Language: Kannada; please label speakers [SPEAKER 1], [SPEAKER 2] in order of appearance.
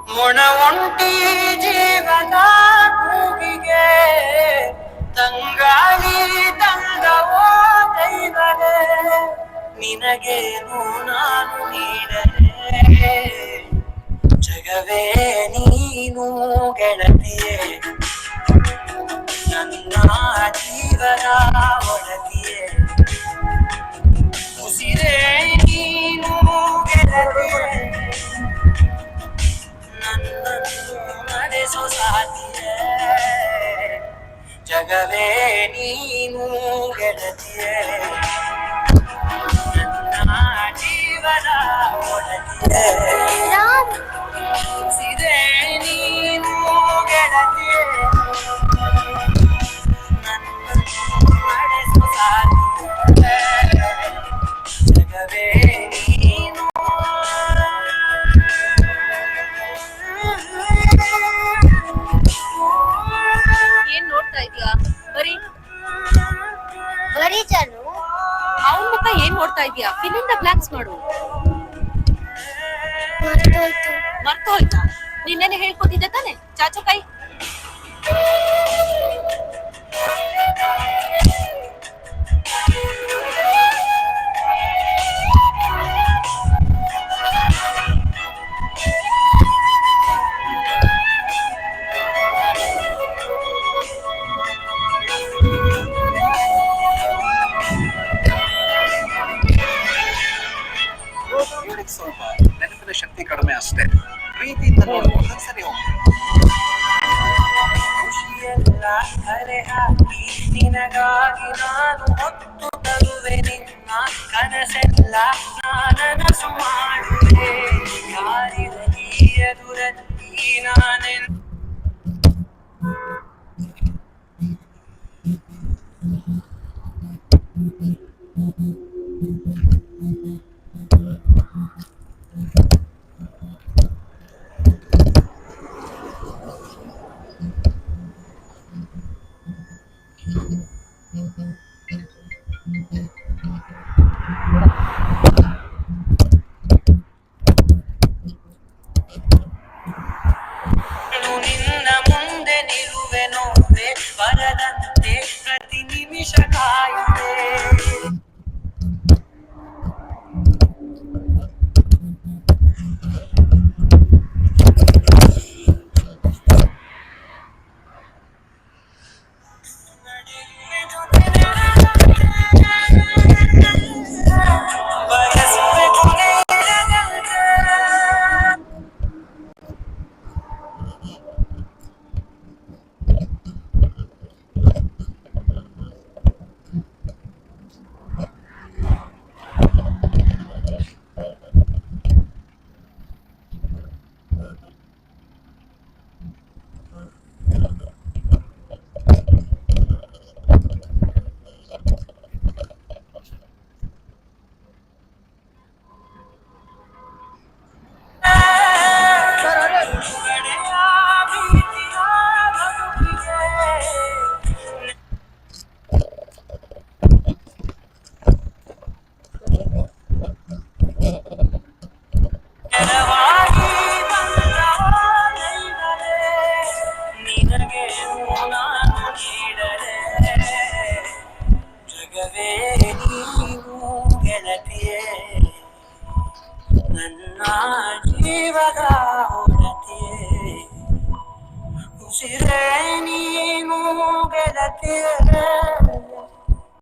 [SPEAKER 1] ಮೊಣ ಒಂಟಿ ಜೀವದ ಕೂಗಿಗೆ ತಂಗಾಳಿ ತಂಗವೋ ದೈವವೇ, ನಿನಗೇನು ನಾನು ನೀಡಲೇ ಜಗವೇ ನೀನು ಗೆಳತಿಯೇ, ನನ್ನ ಜೀವನ ಒಡತಿಯೇ, ಉಸಿರೇ ನೀನು ಗೆಳತಿಯೇ, ನನ್ನನ್ನು ನಡೆಸೋ ಸಾಥಿಯೇ, ಜಗವೇ ನೀನು ಗೆಳತಿಯೇ, ನನ್ನ ಜೀವನ ಒಡತಿಯೇ, ಉಸಿರೇ ನೀನು ಗೆಳತಿಯೇ, ನನ್ನನ್ನು ನಡೆಸೋ ಸಾಥಿಯೇ, ಜಗವೇ ನೀನು.
[SPEAKER 2] ಏನ್ ನೋಡ್ತಾ ಇದೀಯಾ? ಬರೀ
[SPEAKER 3] ಬರೀ ಜಾನು,
[SPEAKER 2] ಅವನ್ ಮುಖ ಏನ್ ನೋಡ್ತಾ ಇದೀಯಾ? ಫಿಲಿಂದ ಬ್ಲಾಕ್ಸ್ ಮಾಡು.
[SPEAKER 3] ಮರ್ತೋಯ್ತು.
[SPEAKER 2] ಮರ್ತೋಯ್ತಾ? ನಿನ್ನೆನೆ ಹೇಳ್ಕೊತಿದ್ದೆ ತಾನೆ ಚಾಚು ಕೈ.
[SPEAKER 4] ಸ್ವಲ್ಪ ನೆನಪಿನ ಶಕ್ತಿ ಕಡಿಮೆ ಅಷ್ಟೇ. ಪ್ರೀತಿಯಿಂದ ನೋಡ್ಕೊಂಡು ಸರಿ ಹೋಗಿ.
[SPEAKER 1] ಖುಷಿಯೆಲ್ಲ ಅರೆ ಹಾಕಿ ನಿನಗಾಗಿ ನಾನು ಹೊತ್ತು ತರುವೆ, ನಿನ್ನ ಕನಸೆಲ್ಲ ನಾನನಸು ಮಾಡುವೆ, ಯಾರಿರಲಿ ಎದುರಲ್ಲಿ ನಾನೆಲ್ಲ ನಿನ್ನ ಮುಂದೆ ನಿಲ್ಲುವೆ ನೋವೆ ಬರದಂತೆ ಪ್ರತಿ ನಿಮಿಷ ಕಾಯುವೆ. ಬಯಸುವೆ ಕೊನೆಯಿರದಂತೆ, ನೆರವಾಗಿ ಬಂದವ ದೈವವೇ, ನಿನಗೇನು ನಾನು ನೀಡಲೇ ಜಗವೇ ನೀನು ಗೆಳತಿಯೇ, ನನ್ನ ಜೀವದ ಒಡತಿಯೇ, ಉಸಿರೇ ನೀನು ಗೆಳತಿಯೇ.